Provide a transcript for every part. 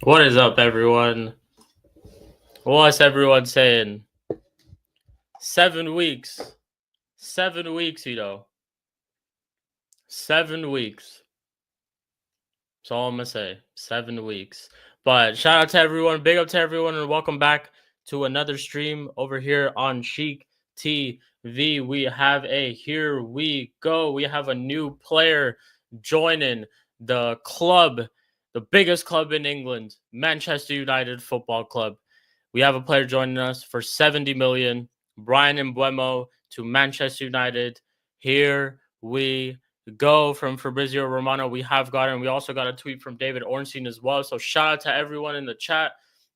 What is up, everyone? What's everyone saying? 7 weeks. 7 weeks, 7 weeks. That's all I'm going to say. 7 weeks. But shout out to everyone. Big up to everyone. And welcome back to another stream over here on Chic TV. We have here we go. We have a new player joining the club, the biggest club in England, Manchester United Football Club. We have a player joining us for 70 million. Bryan Mbeumo to Manchester United. Here we go from Fabrizio Romano. We also got a tweet from David Ornstein as well. So shout out to everyone in the chat.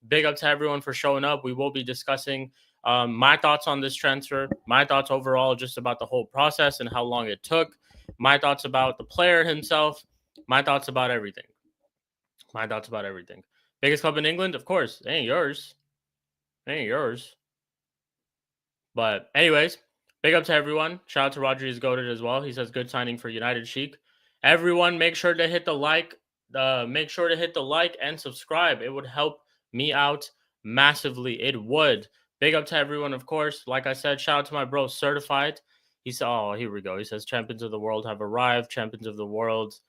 Big up to everyone for showing up. We will be discussing my thoughts on this transfer, my thoughts overall just about the whole process and how long it took, my thoughts about the player himself, my thoughts about everything. Biggest club in England? Of course. It ain't yours. But anyways, big up to everyone. Shout out to Rodriguez Goated as well. He says good signing for United Chic. Everyone, make sure to hit the like. And subscribe. It would help me out massively. It would. Big up to everyone, of course. Like I said, shout out to my bro, Certified. He said, oh, here we go. He says champions of the world have arrived. Champions of the world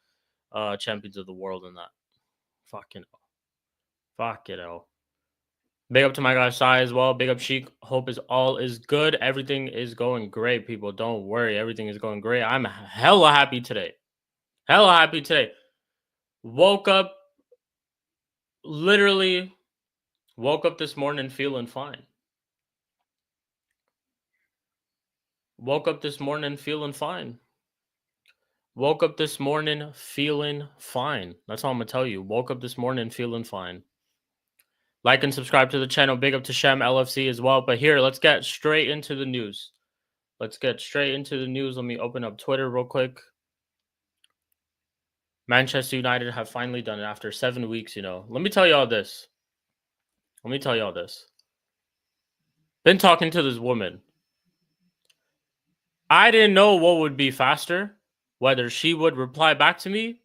and that. Fucking hell. Big up to my guy Sai as well. Big up Sheik. Hope all is good. Everything is going great, people. Don't worry. Everything is going great. I'm hella happy today. Woke up this morning feeling fine. Woke up this morning feeling fine. That's all I'm going to tell you. Woke up this morning feeling fine. Like and subscribe to the channel. Big up to Shem LFC as well. But here, let's get straight into the news. Let me open up Twitter real quick. Manchester United have finally done it after 7 weeks, Let me tell you all this. Been talking to this woman. I didn't know what would be faster, whether she would reply back to me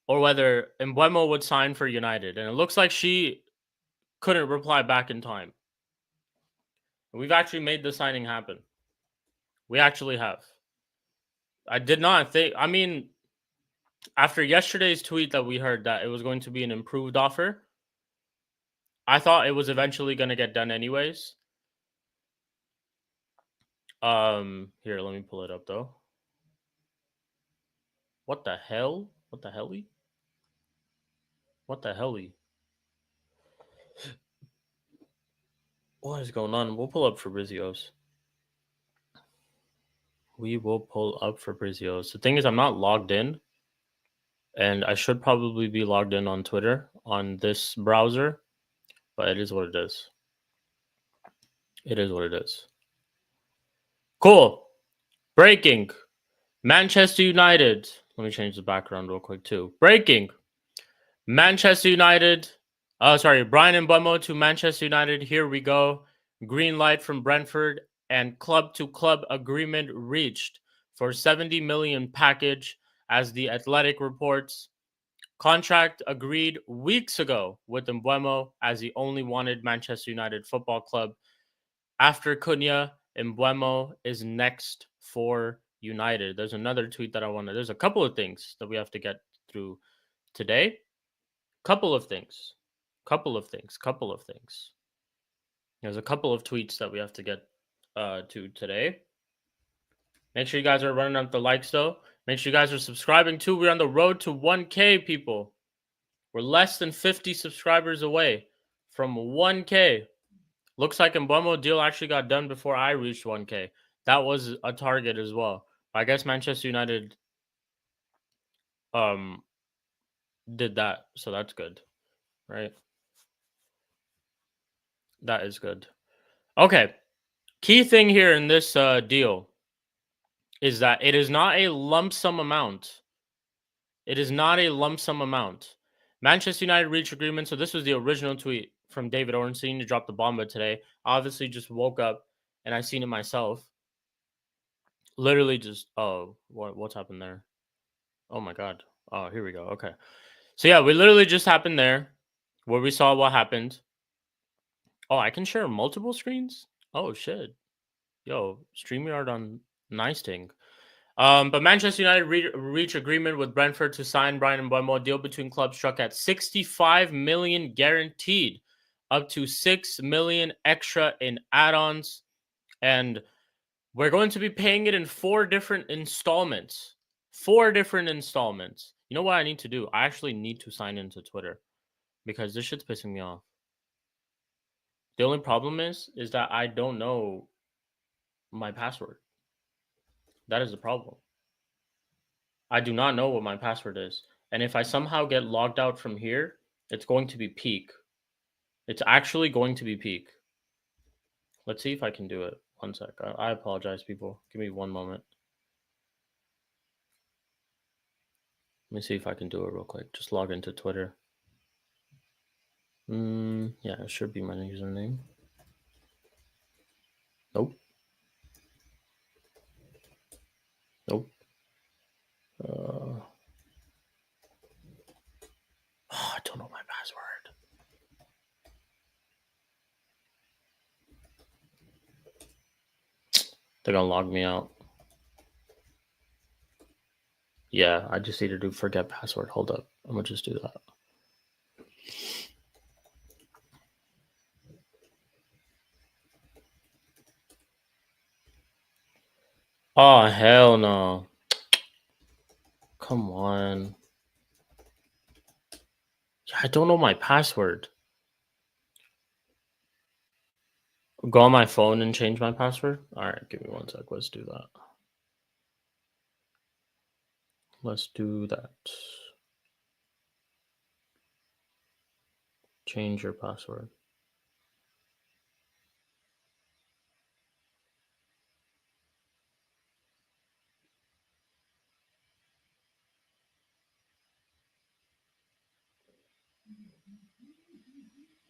or whether Mbeumo would sign for United. And it looks like she couldn't reply back in time. We've actually made the signing happen. We actually have. I did not think, after yesterday's tweet that we heard that it was going to be an improved offer, I thought it was eventually going to get done anyways. Here, let me pull it up though. What the hell? What is going on? We'll pull up Fabrizio's. The thing is, I'm not logged in. And I should probably be logged in on Twitter on this browser. But it is what it is. Cool. Breaking. Manchester United. Let me change the background real quick too. Breaking. Manchester United. Bryan Mbeumo to Manchester United. Here we go. Green light from Brentford and club-to-club agreement reached for 70 million package, as the Athletic reports. Contract agreed weeks ago with Mbeumo, as he only wanted Manchester United Football Club. After Cunha, Mbeumo is next for United. There's another tweet that there's a couple of things that we have to get through today. Couple of things. There's a couple of tweets that we have to get to today. Make sure you guys are running up the likes, though. Make sure you guys are subscribing, too. We're on the road to 1K, people. We're less than 50 subscribers away from 1K. Looks like Mbeumo deal actually got done before I reached 1K. That was a target as well. I guess Manchester United did that, so that's good, right? That is good. Okay. Key thing here in this deal is that it is not a lump sum amount. Manchester United reached agreement. So this was the original tweet from David Ornstein to drop the bomba today. Obviously just woke up and I seen it myself. Literally just, what's happened there? Oh my God. Oh, here we go. Okay. So yeah, we literally just happened there where we saw what happened. Oh, I can share multiple screens? Oh shit. Yo, StreamYard on nice thing. But Manchester United reach agreement with Brentford to sign Bryan and Mbeumo. Deal between clubs struck at 65 million guaranteed, up to 6 million extra in add-ons, and we're going to be paying it in 4 different installments. 4 different installments. You know what I need to do? I actually need to sign into Twitter because this shit's pissing me off. The only problem is that I don't know my password. That is the problem. I do not know what my password is. And if I somehow get logged out from here, it's going to be peak. It's actually going to be peak. Let's see if I can do it. One sec. I apologize, people. Give me one moment. Let me see if I can do it real quick. Just log into Twitter. Yeah, it should be my username. Nope. Nope. I don't know my password. They're gonna log me out. Yeah, I just need to do forget password. Hold up. I'm gonna just do that. Oh, hell no. Come on. Yeah, I don't know my password. Go on my phone and change my password? Alright, give me one sec. Let's do that. Let's do that. Change your password.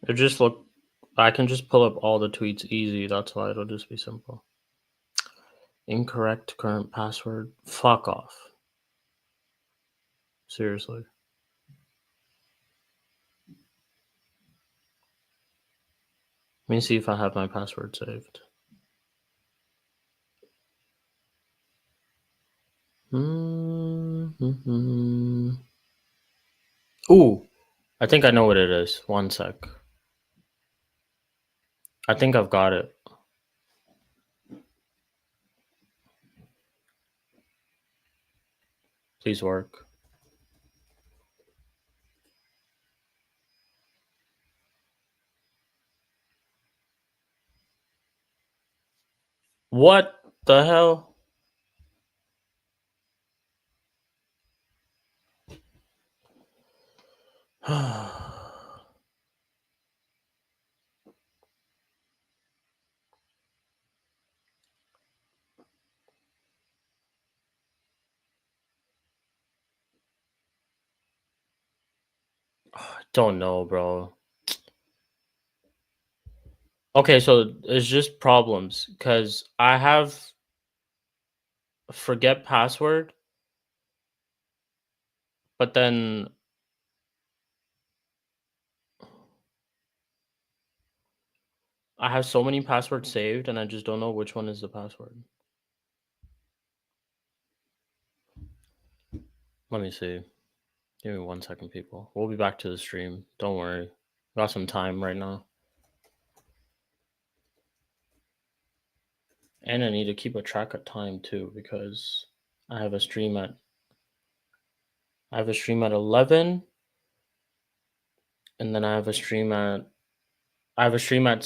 It just look. I can just pull up all the tweets easy. That's why it'll just be simple. Incorrect current password. Fuck off. Seriously. Let me see if I have my password saved. Ooh, I think I know what it is. One sec. I think I've got it. Please work. What the hell? Don't know, bro. Okay, so it's just problems because I have forget password, but then I have so many passwords saved and I just don't know which one is the password. Let me see. Give me 1 second, people. We'll be back to the stream. Don't worry. Got some time right now. And I need to keep a track of time too because I have a stream at 11 and then I have a stream at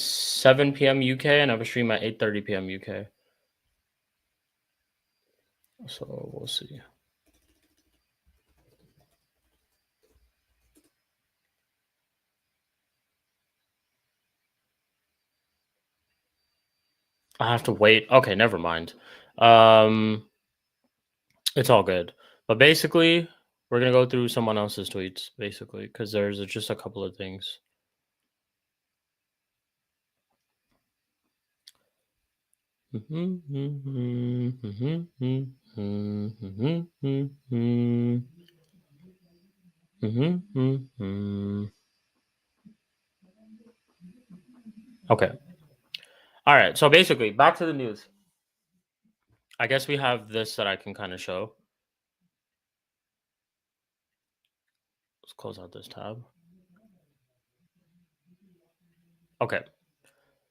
7 p.m. UK and I have a stream at 8:30 p.m. UK. So we'll see. I have to wait. Okay, never mind. It's all good. But basically, we're gonna go through someone else's tweets, basically, because there's just a couple of things. Okay. All right. So basically, back to the news. I guess we have this that I can kind of show. Let's close out this tab. Okay.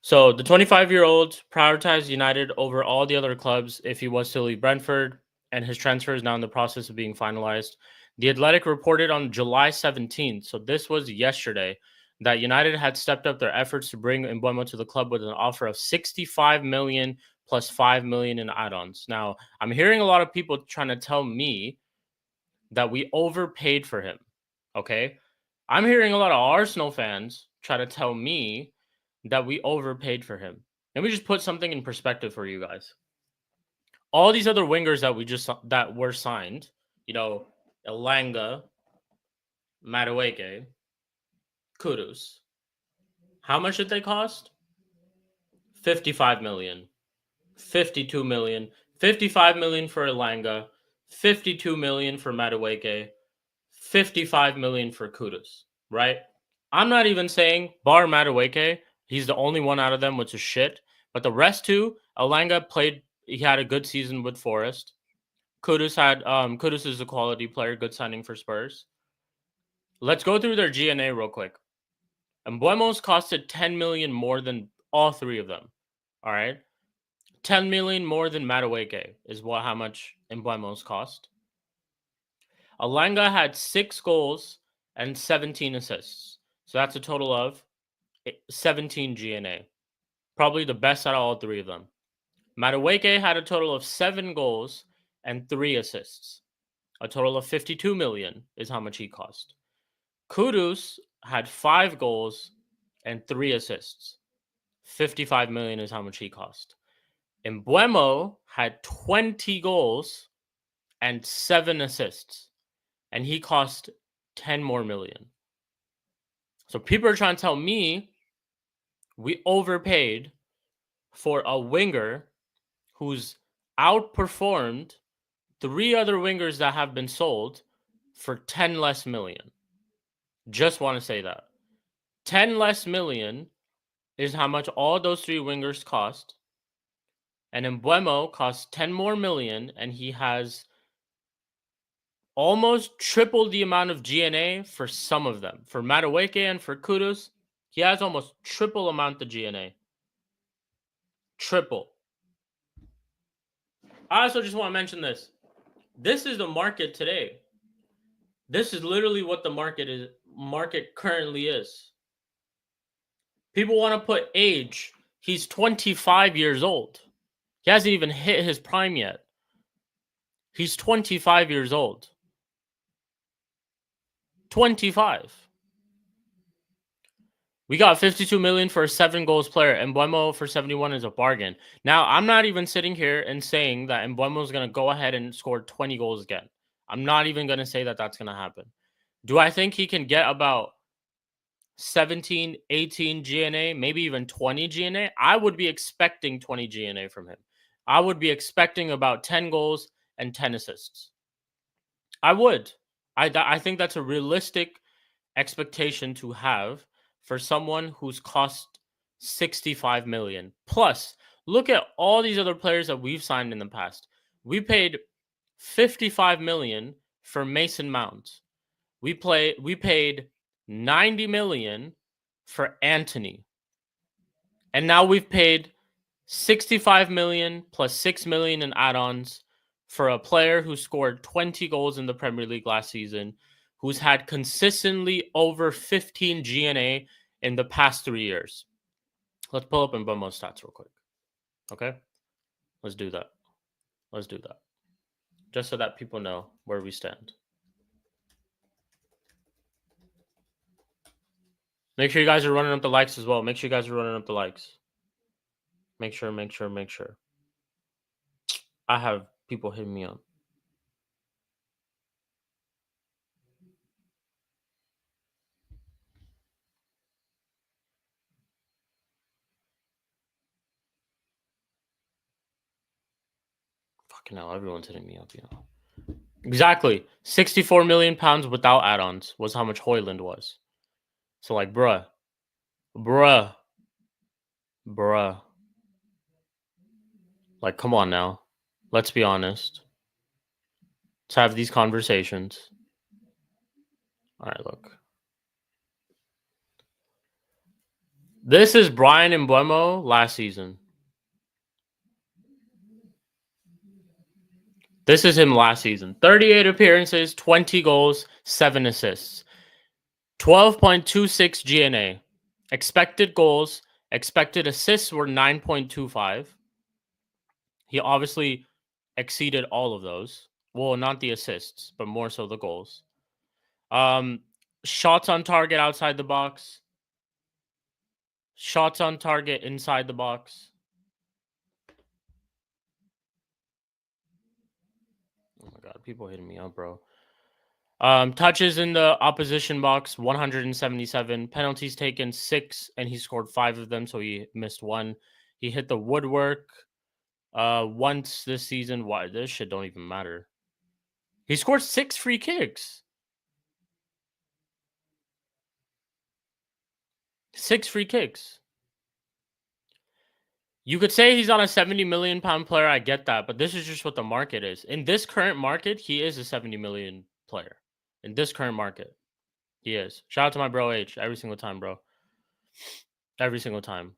So the 25-year-old prioritized United over all the other clubs if he was to leave Brentford, and his transfer is now in the process of being finalized. The Athletic reported on July 17th, so this was yesterday, that United had stepped up their efforts to bring Mbeumo to the club with an offer of 65 million plus 5 million in add-ons. Now, I'm hearing a lot of people trying to tell me that we overpaid for him. Okay? I'm hearing a lot of Arsenal fans try to tell me that we overpaid for him. Let me just put something in perspective for you guys. All these other wingers that were signed, Elanga, Madueke, Kudus. How much did they cost? 55 million, 52 million, 55 million for Elanga, 52 million for Madueke, 55 million for Kudus, right? I'm not even saying bar Madueke, he's the only one out of them which is shit. But the rest two, Elanga he had a good season with Forest. Kudus is a quality player, good signing for Spurs. Let's go through their GNA real quick. Mbeumo's costed 10 million more than all three of them. All right. 10 million more than Madueke is how much Mbeumo's cost. Elanga had 6 goals and 17 assists. So that's a total of 17 GNA. Probably the best out of all three of them. Madueke had a total of 7 goals and 3 assists. A total of 52 million is how much he cost. Kudus had 5 goals and 3 assists. 55 million is how much he cost. Mbeumo had 20 goals and 7 assists, and he cost 10 more million. So people are trying to tell me we overpaid for a winger who's outperformed 3 other wingers that have been sold for 10 less million. Just want to say that. 10 less million is how much all those 3 wingers cost. And Mbeumo costs 10 more million, and he has almost triple the amount of GNA for some of them. For Madueke and for Kudus, he has almost triple amount of GNA. Triple. I also just want to mention this. This is the market today. This is literally what the market currently is. People want to put age. He's 25 years old. He hasn't even hit his prime yet. He's 25 years old. 25. We got 52 million for a 7 goals player. Mbeumo for 71 is a bargain. Now, I'm not even sitting here and saying that Mbeumo is going to go ahead and score 20 goals again. I'm not even going to say that that's going to happen. Do I think he can get about 17, 18 GNA, maybe even 20 GNA? I would be expecting 20 GNA from him. I would be expecting about 10 goals and 10 assists. I would. I think that's a realistic expectation to have for someone who's cost 65 million. Plus, look at all these other players that we've signed in the past. We paid 55 million for Mason Mount. We paid 90 million for Anthony. And now we've paid 65 million plus 6 million in add-ons for a player who scored 20 goals in the Premier League last season, who's had consistently over 15 GNA in the past 3 years. Let's pull up Mbeumo's stats real quick. Okay? Let's do that. Just so that people know where we stand. Make sure you guys are running up the likes as well. Make sure. Make sure. I have people hitting me up. Fucking hell, everyone's hitting me up, Exactly. 64 million pounds without add-ons was how much Højlund was. So like, bruh. Like, come on now. Let's be honest. Let's have these conversations. All right, look. This is Bryan Mbeumo last season. This is him last season. 38 appearances, 20 goals, 7 assists. 12.26 GNA. Expected goals, expected assists were 9.25. He obviously exceeded all of those. Well, not the assists, but more so the goals. Shots on target outside the box. Shots on target inside the box. Oh my god, people hitting me up, bro. Touches in the opposition box, 177. Penalties taken, 6, and he scored 5 of them, so he missed 1. He hit the woodwork once this season. Why? This shit don't even matter. He scored 6 free kicks. 6 free kicks. You could say he's on a 70 million pound player. I get that, but this is just what the market is. In this current market, he is a 70 million player. In this current market, he is. Shout out to my bro H every single time, bro. Every single time.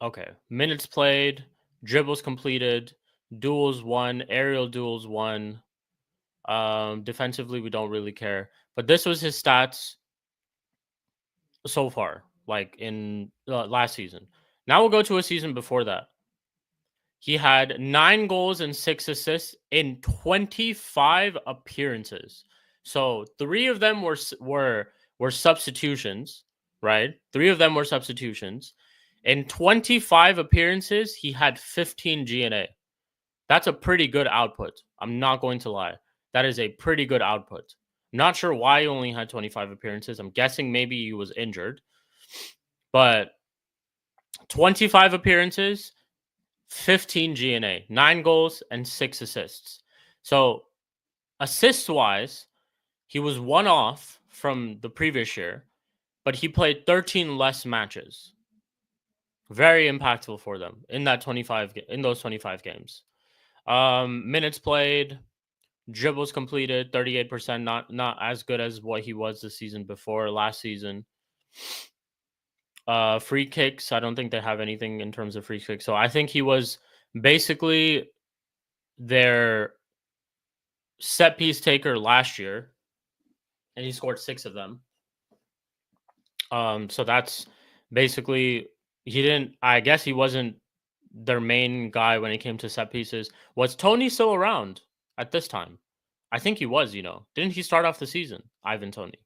Okay. Minutes played, dribbles completed, duels won, aerial duels won. Defensively, we don't really care. But this was his stats so far, like in last season. Now we'll go to a season before that. He had 9 goals and 6 assists in 25 appearances. So 3 of them were substitutions, right? 3 of them were substitutions. In 25 appearances, he had 15 GNA. That's a pretty good output. I'm not going to lie. That is a pretty good output. I'm not sure why he only had 25 appearances. I'm guessing maybe he was injured. But 25 appearances, 15 GNA, 9 goals, and 6 assists. So, assist-wise, he was one off from the previous year, but he played 13 less matches. Very impactful for them in those 25 games. Minutes played, dribbles completed, 38%, not as good as what he was the season before, last season. Free kicks, I don't think they have anything in terms of free kicks. So I think he was basically their set piece taker last year, and he scored 6 of them. So that's basically I guess he wasn't their main guy when it came to set pieces. Was Tony still around at this time? I think he was, Didn't he start off the season, Ivan Toney?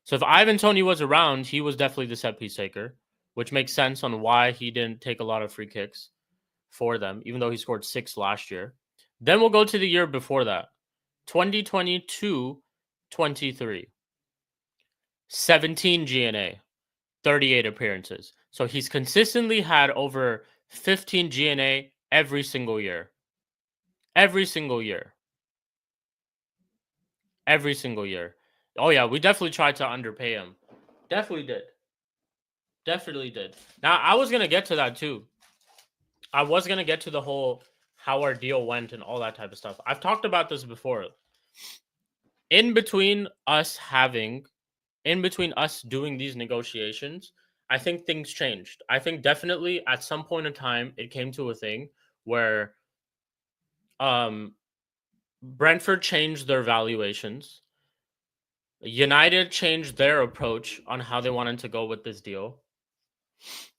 So if Ivan Toney was around, he was definitely the set piece taker, which makes sense on why he didn't take a lot of free kicks for them, even though he scored 6 last year. Then we'll go to the year before that, 2022-23. 17 GNA, 38 appearances. So he's consistently had over 15 GNA every single year. Every single year. Every single year. Oh, yeah, we definitely tried to underpay him. Definitely did. Definitely did. Now, I was going to get to that too. I was going to get to the whole how our deal went and all that type of stuff. I've talked about this before. In between us doing these negotiations, I think things changed. I think definitely at some point in time, it came to a thing where Brentford changed their valuations. United changed their approach on how they wanted to go with this deal.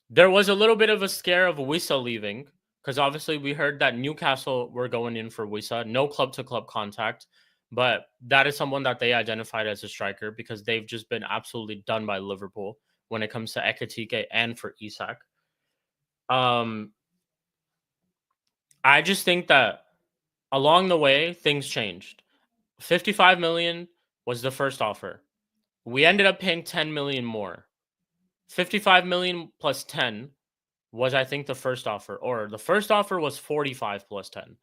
There was a little bit of a scare of Wissa leaving, because obviously we heard that Newcastle were going in for Wissa. No club-to-club contact, but that is someone that they identified as a striker because they've just been absolutely done by Liverpool when it comes to Ekitike and for Isak. I just think that along the way, things changed. 55 million was the first offer. We ended up paying 10 million more. 55 million plus 10 was, I think, the first offer. Or the first offer was 45 plus 10.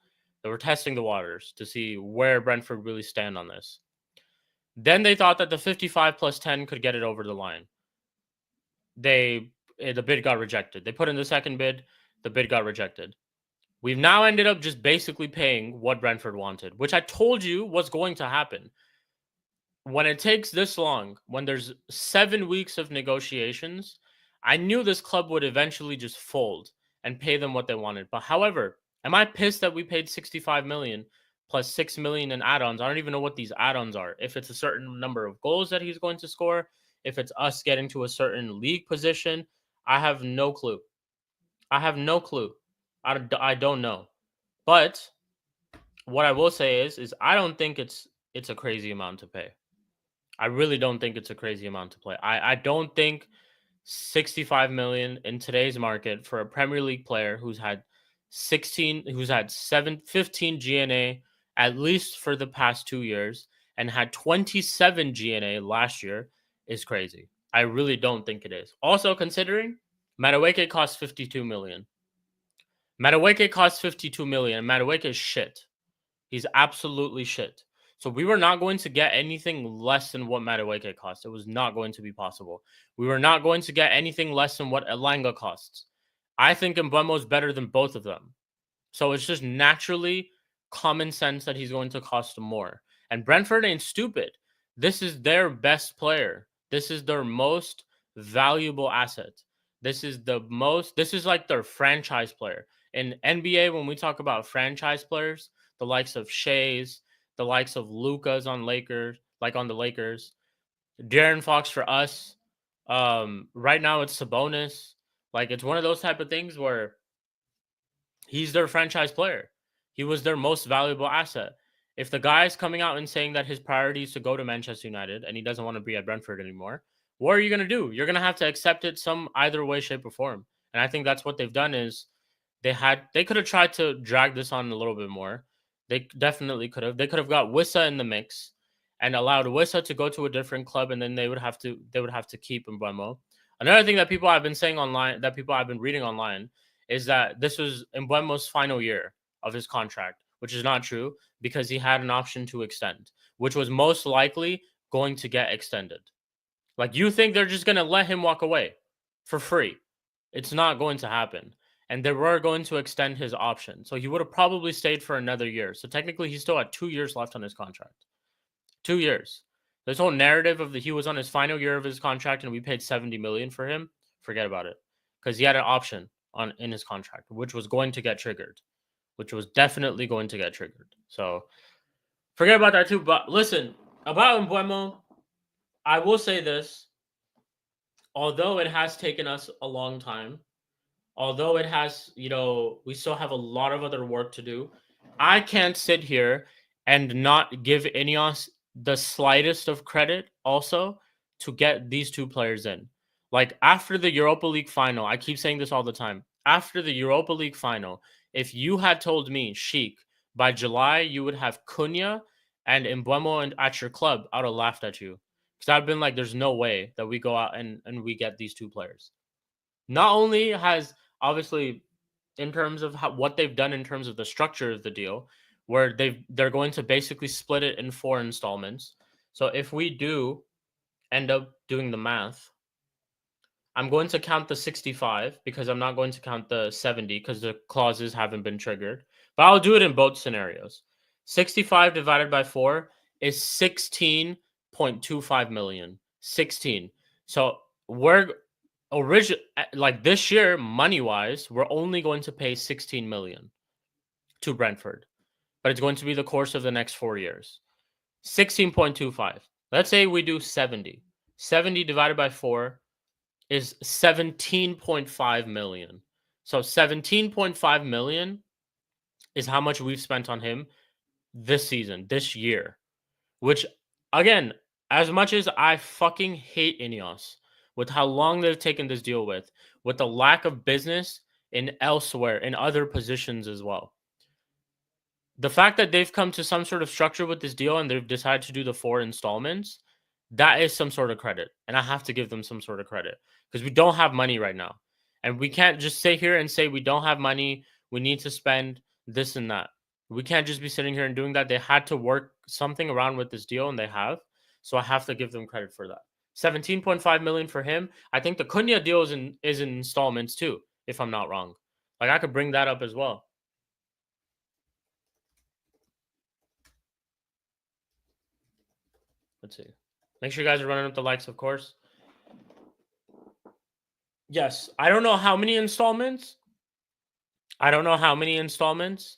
They were testing the waters to see where Brentford really stand on this. Then they thought that the 55 plus 10 could get it over the line. The bid got rejected. They put in the second bid. The bid got rejected. We've now ended up just basically paying what Brentford wanted, which I told you was going to happen. When it takes this long, when there's 7 weeks of negotiations, I knew this club would eventually just fold and pay them what they wanted. But however, am I pissed that we paid 65 million plus 6 million in add-ons? I don't even know what these add-ons are. If it's a certain number of goals that he's going to score, if it's us getting to a certain league position, I have no clue. I have no clue. I don't know. But what I will say is I don't think it's a crazy amount to pay. I really don't think it's a crazy amount to play. I don't think 65 million in today's market for a Premier League player who's had 15 GNA at least for the past 2 years and had 27 GNA last year is crazy. I really don't think it is. Also considering Madueke costs 52 million. Madueke costs 52 million. Madueke is shit. He's absolutely shit. So we were not going to get anything less than what Madueke cost. It was not going to be possible. We were not going to get anything less than what Elanga costs. I think Mbeumo is better than both of them. So it's just naturally common sense that he's going to cost more. And Brentford ain't stupid. This is their best player. This is their most valuable asset. This is like their franchise player. In NBA, when we talk about franchise players, the likes of Shea's, the likes of Luka's on Lakers, like on the Lakers, De'Aaron Fox for us. Right now it's Sabonis. Like it's one of those type of things where he's their franchise player. He was their most valuable asset. If the guy's coming out and saying that his priority is to go to Manchester United and he doesn't want to be at Brentford anymore, what are you going to do? You're going to have to accept it some either way, shape, or form. And I think that's what they've done is they could have tried to drag this on a little bit more. They definitely could have. They could have got Wissa in the mix and allowed Wissa to go to a different club, and then they would have to keep Mbeumo. Another thing that people have been saying online, that people have been reading online, is that this was Mbeumo's final year of his contract, which is not true because he had an option to extend, which was most likely going to get extended. Like you think they're just going to let him walk away for free. It's not going to happen. And they were going to extend his option. So he would have probably stayed for another year. So technically he still had 2 years left on his contract. 2 years. This whole narrative of he was on his final year of his contract and we paid 70 million for him, forget about it. Because he had an option in his contract, which was going to get triggered. Which was definitely going to get triggered. So forget about that too. But listen, about Mbeumo, I will say this. Although it has taken us a long time, although it has, we still have a lot of other work to do. I can't sit here and not give Ineos the slightest of credit also to get these two players in. Like after the Europa League final, I keep saying this all the time. After the Europa League final, if you had told me, Sheik, by July you would have Cunha and Mbeumo at your club, I would have laughed at you. Because I've been like, there's no way that we go out and we get these two players. Not only has, obviously, in terms of what they've done in terms of the structure of the deal, where they're going to basically split it in 4 installments. So if we do end up doing the math, I'm going to count the 65 because I'm not going to count the 70 because the clauses haven't been triggered. But I'll do it in both scenarios. 65 divided by 4 is 16.25 million. 16. So we're like this year, money-wise, we're only going to pay 16 million to Brentford. But it's going to be the course of the next 4 years. 16.25. Let's say we do 70. 70 divided by 4 is 17.5 million. So 17.5 million is how much we've spent on him this season, this year. Which, again, as much as I fucking hate Ineos, with how long they've taken this deal with the lack of business in elsewhere, in other positions as well. The fact that they've come to some sort of structure with this deal and they've decided to do the 4 installments, that is some sort of credit. And I have to give them some sort of credit because we don't have money right now. And we can't just sit here and say we don't have money, we need to spend this and that. We can't just be sitting here and doing that. They had to work something around with this deal, and they have. So I have to give them credit for that. 17.5 million for him. I think the Cunha deal is in installments too, if I'm not wrong. Like I could bring that up as well. Let's see. Make sure you guys are running up the likes, of course. Yes, I don't know how many installments. I don't know how many installments,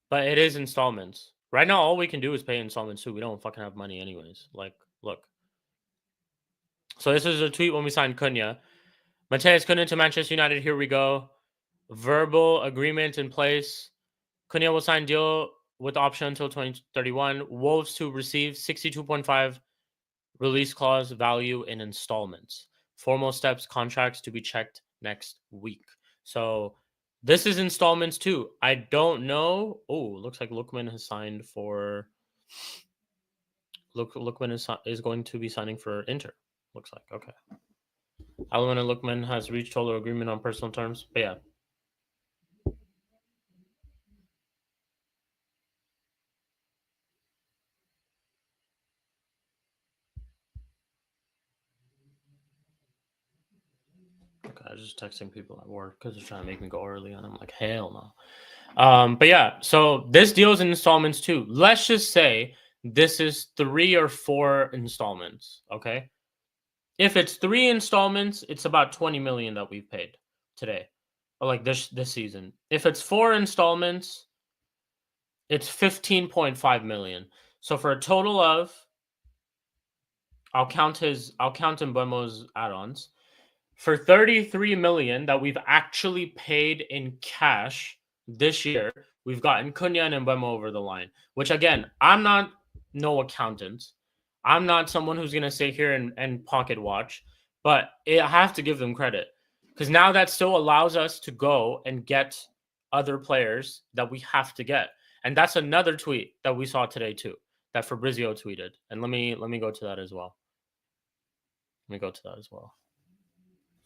but it is installments. Right now, all we can do is pay installments too. We don't fucking have money anyways. Like, look. So this is a tweet when we signed Cunha. Mateus Cunha to Manchester United. Here we go. Verbal agreement in place. Cunha will sign deal with option until 2031. Wolves to receive 62.5 release clause value in installments. Formal steps, contracts to be checked next week. So this is installments too. I don't know. Oh, looks like Lookman has signed for. Lookman is going to be signing for Inter. Looks like okay. Alwyn and Lookman has reached total agreement on personal terms. But yeah. Okay, I was just texting people at work because they're trying to make me go early, and I'm like, hell no. But yeah, so this deal is in installments too. Let's just say this is 3 or 4 installments. Okay, if it's 3 installments, it's about 20 million that we've paid today, or like this season. If it's 4 installments, it's 15.5 million. So for a total of, I'll count Mbeumo's add-ons. For 33 million that we've actually paid in cash this year, we've gotten Cunha and Mbeumo over the line. Which again, I'm not no accountant. I'm not someone who's gonna sit here and pocket watch, but I have to give them credit. Because now that still allows us to go and get other players that we have to get. And that's another tweet that we saw today too, that Fabrizio tweeted. And let me go to that as well. Let me go to that as well.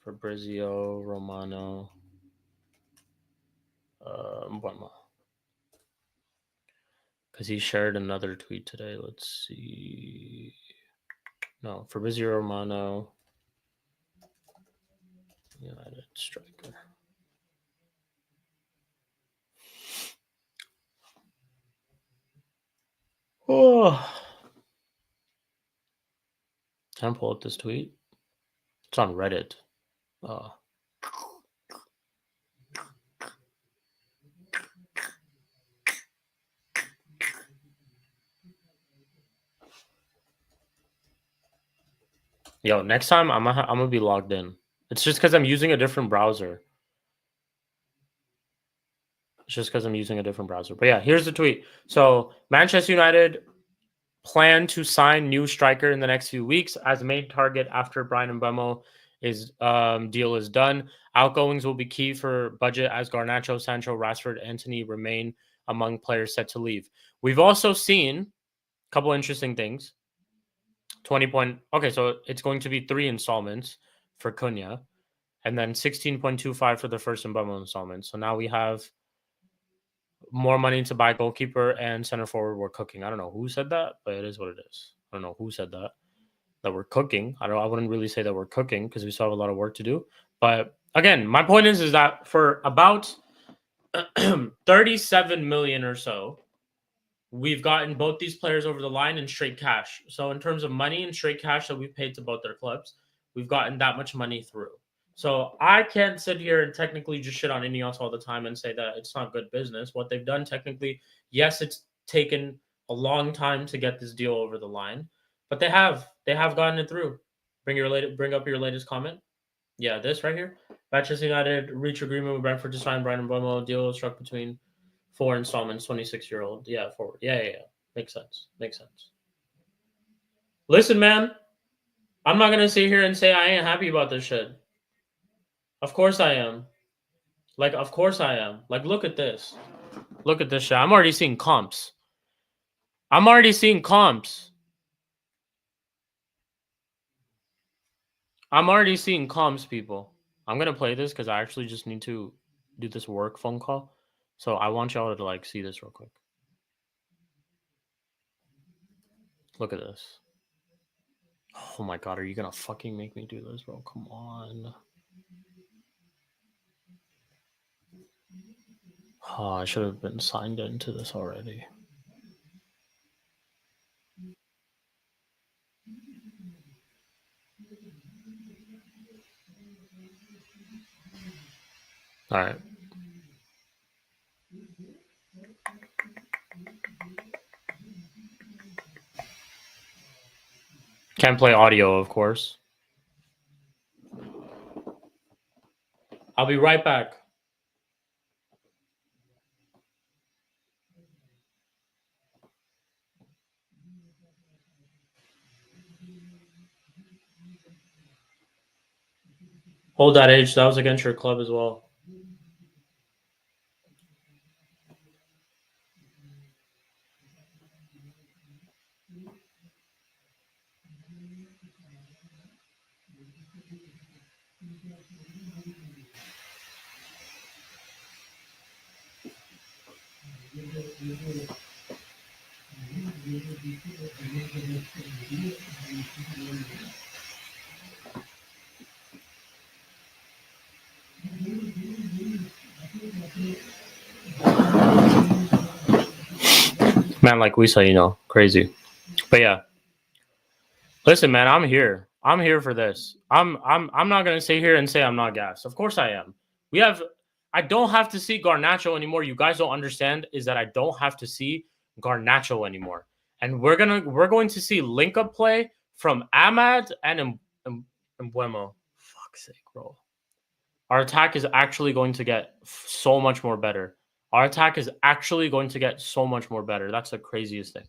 Fabrizio Romano Mbeumo. Because he shared another tweet today. Let's see. No, Fabrizio Romano, United striker. Oh. Can I pull up this tweet? It's on Reddit. Yo, next time I'm gonna be logged in. It's just because I'm using a different browser. It's just because I'm using a different browser. But yeah, here's the tweet. So Manchester United plan to sign new striker in the next few weeks as main target after Bryan Mbeumo is deal is done. Outgoings will be key for budget as Garnacho, Sancho, Rashford, Antony remain among players set to leave. We've also seen a couple interesting things. 20 point. Okay, so it's going to be 3 installments for Cunha, and then 16.25 for the first Mbeumo installment. So now we have more money to buy goalkeeper and center forward. We're cooking. I don't know who said that, but it is what it is. I don't know who said that. That we're cooking. I wouldn't really say that we're cooking because we still have a lot of work to do. But again, my point is that for about 37 million or so, we've gotten both these players over the line in straight cash. So in terms of money and straight cash that we've paid to both their clubs, we've gotten that much money through. So I can't sit here and technically just shit on Ineos all the time and say that it's not good business. What they've done technically, yes, it's taken a long time to get this deal over the line, but they have gotten it through. Bring up your latest comment. Yeah, this right here. Manchester United reach agreement with Brentford to sign Bryan Mbeumo. Deal struck between 4 installments. 26-year-old. Yeah, forward. Yeah. Makes sense. Listen, man. I'm not gonna sit here and say I ain't happy about this shit. Of course I am. Of course I am. Look at this. Look at this shit. I'm already seeing comps. People. I'm gonna play this because I actually just need to do this work phone call. So I want y'all to see this real quick. Look at this. Oh my god, are you gonna fucking make me do this, bro? Come on. Oh, I should have been signed into this already. All right. Can't play audio, of course. I'll be right back. Hold that H. That was against your club as well. Man, like we say, you know, crazy. But yeah. Listen, man, I'm here. I'm here for this. I'm not gonna sit here and say I'm not gassed. Of course I am. I don't have to see Garnacho anymore. You guys don't understand is that I don't have to see Garnacho anymore. And we're going to see link up play from Ahmad and Mbeumo. Fuck's sake, bro. Our attack is actually going to get so much more better. Our attack is actually going to get so much more better. That's the craziest thing.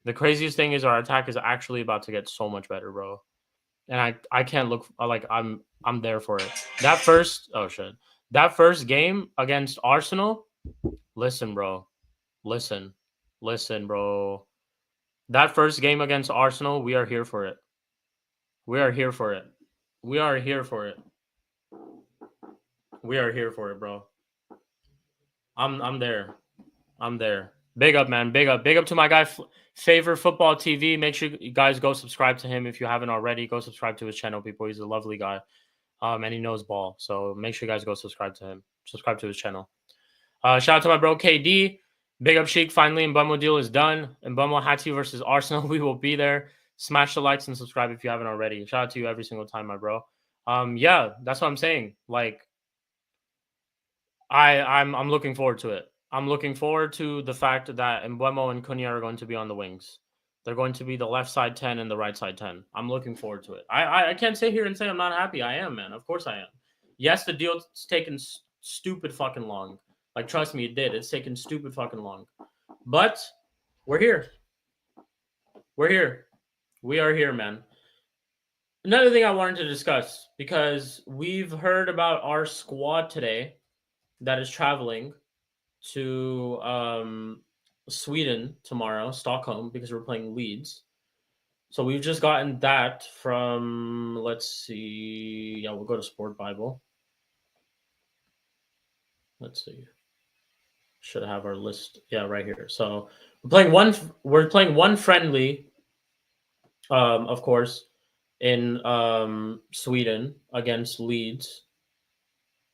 The craziest thing is our attack is actually about to get so much better, bro. And I can't look like I'm there for it. That first game against Arsenal. Listen, bro. Listen, bro. That first game against Arsenal, we are here for it. We are here for it. We are here for it. We are here for it, bro. I'm there. I'm there. Big up, man. Big up. Big up to my guy, Favor Football TV. Make sure you guys go subscribe to him if you haven't already. Go subscribe to his channel, people. He's a lovely guy. And he knows ball. So make sure you guys go subscribe to him. Subscribe to his channel. Shout out to my bro, KD. Big up, Sheik. Finally, Mbeumo deal is done. Mbeumo Hattie versus Arsenal. We will be there. Smash the likes and subscribe if you haven't already. Shout out to you every single time, my bro. Yeah, that's what I'm saying. Like, I'm looking forward to it. I'm looking forward to the fact that Mbeumo and Cunha are going to be on the wings. They're going to be the left side 10 and the right side 10. I'm looking forward to it. I can't sit here and say I'm not happy. I am, man. Of course I am. Yes, the deal's taken stupid fucking long. Like, trust me, it did. It's taken stupid fucking long. But we're here. We're here. We are here, man. Another thing I wanted to discuss, because we've heard about our squad today that is traveling to Sweden tomorrow, Stockholm, because we're playing Leeds. So we've just gotten that from, let's see. Yeah, we'll go to Sport Bible. Let's see. Should have our list. Yeah, right here. So we're playing one friendly, of course, in Sweden against Leeds.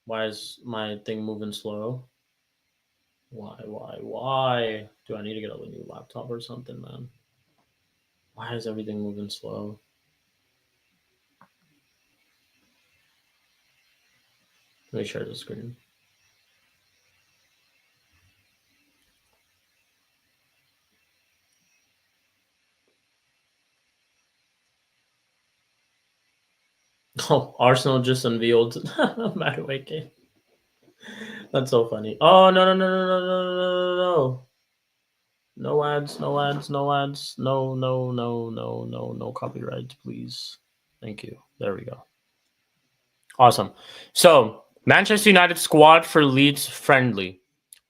Why is my thing moving slow? Why? Do I need to get a new laptop or something, man? Why is everything moving slow? Let me share the screen. Oh, Arsenal just unveiled Mattaway game. That's so funny. Oh, no. No ads, no copyright, please. Thank you. There we go. Awesome. So, Manchester United squad for Leeds friendly.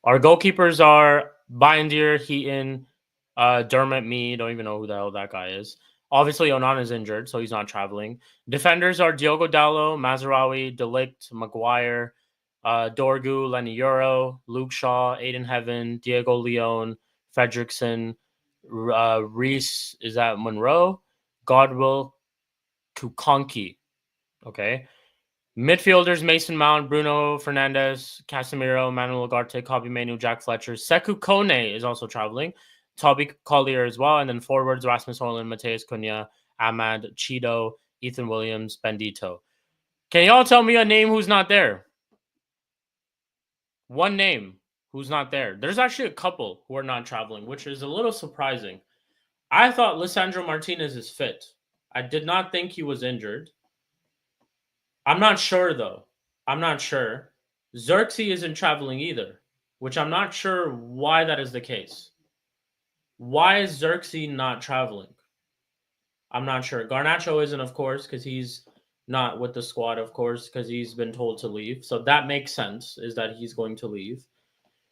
Our goalkeepers are Bindier, Heaton, Dermot, me. Don't even know who the hell that guy is. Obviously, Onana is injured, so he's not traveling. Defenders are Diogo Dalot, Mazraoui, Delict, Maguire, Dorgu, Lenny Euro, Luke Shaw, Aiden Heaven, Diego Leone, Fredrickson, Reese is at Monroe. Godwill Kukonki. Okay. Midfielders Mason Mount, Bruno Fernandez, Casemiro, Manuel Ugarte, Kobe Manu, Jack Fletcher. Sekou Kone is also traveling. Toby Collier as well. And then forwards Rasmus Højlund, Mateus Cunha, Ahmad, Cheeto, Ethan Williams, Bendito. Can y'all tell me a name who's not there? One name who's not there. There's actually a couple who are not traveling, which is a little surprising. I thought Lisandro Martinez is fit. I did not think he was injured. I'm not sure, though. I'm not sure. Xerxes isn't traveling either, which I'm not sure why that is the case. Why is Xerxes not traveling? I'm not sure. Garnacho isn't, of course, because he's not with the squad, of course, because he's been told to leave. So that makes sense, is that he's going to leave.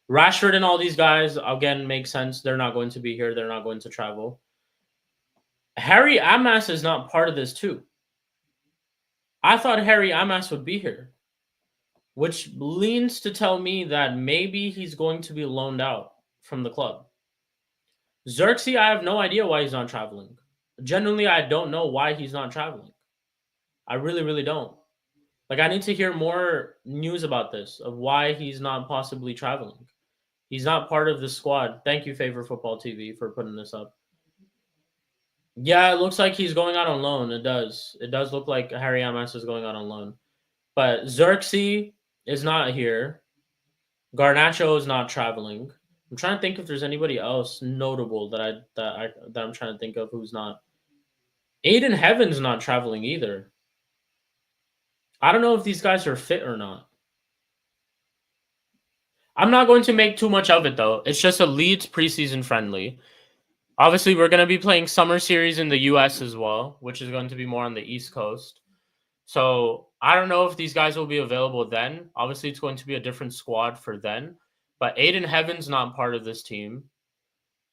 Rashford and all these guys, again, make sense. They're not going to be here. They're not going to travel. Harry Amas is not part of this, too. I thought Harry Amas would be here, which leans to tell me that maybe he's going to be loaned out from the club. Xerxes, I have no idea why he's not traveling. Genuinely, I don't know why he's not traveling. I really, really don't. Like, I need to hear more news about this, of why he's not possibly traveling. He's not part of the squad. Thank you, Favor Football TV, for putting this up. Yeah, it looks like he's going out on loan. It does. It does look like Harry Amas is going out on loan. But Xerxes is not here. Garnacho is not traveling. I'm trying to think if there's anybody else notable that I'm trying to think of who's not. Aiden Heaven's not traveling either. I don't know if these guys are fit or not. I'm not going to make too much of it, though. It's just a Leeds preseason friendly. Obviously, we're going to be playing summer series in the U.S. as well, which is going to be more on the East Coast. So I don't know if these guys will be available then. Obviously, it's going to be a different squad for then. But Aiden Heaven's not part of this team.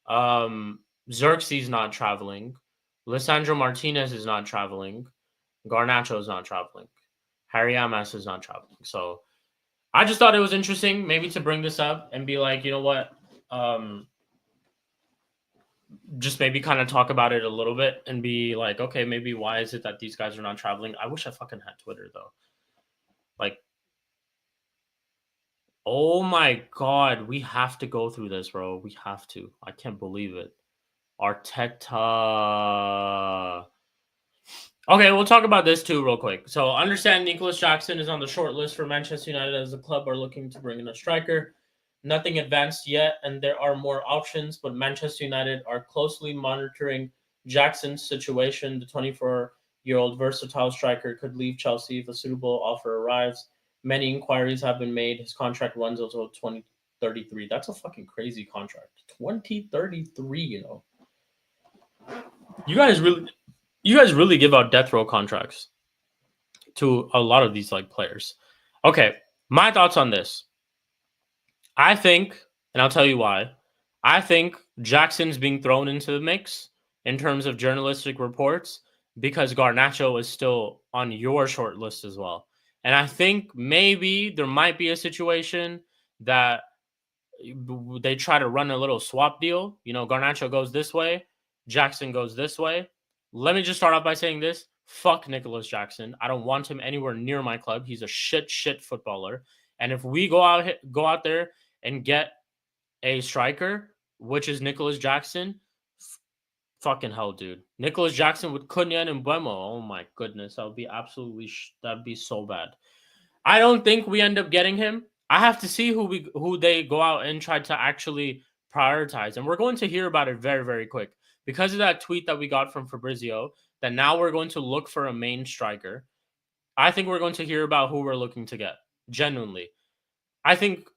Xerxes not traveling. Lisandro Martinez is not traveling. Garnacho is not traveling. Harry Amas is not traveling. So I just thought it was interesting maybe to bring this up and be like, you know what? Just maybe kind of talk about it a little bit and be like, okay, maybe why is it that these guys are not traveling? I wish I fucking had Twitter, though. Like, oh my God, we have to go through this, bro. We have to. I can't believe it. Arteta. Okay, we'll talk about this too real quick. So understand Nicholas Jackson is on the short list for Manchester United as the club are looking to bring in a striker. Nothing advanced yet, and there are more options, but Manchester United are closely monitoring Jackson's situation. The 24-year-old versatile striker could leave Chelsea if a suitable offer arrives. Many inquiries have been made. His contract runs until 2033. That's a fucking crazy contract. 2033, you know. You guys really give out death row contracts to a lot of these like players. Okay, my thoughts on this. I think, and I'll tell you why. I think Jackson's being thrown into the mix in terms of journalistic reports because Garnacho is still on your short list as well. And I think maybe there might be a situation that they try to run a little swap deal. You know, Garnacho goes this way, Jackson goes this way. Let me just start off by saying this. Fuck Nicholas Jackson. I don't want him anywhere near my club. He's a shit footballer. And if we go out there and get a striker, which is Nicholas Jackson, fucking hell, dude. Nicholas Jackson with Cunha and Mbeumo. Oh my goodness, that would be that'd be so bad. I don't think we end up getting him. I have to see who they go out and try to actually prioritize, and we're going to hear about it very, very quick because of that tweet that we got from Fabrizio. That now we're going to look for a main striker. I think we're going to hear about who we're looking to get. Genuinely, I think.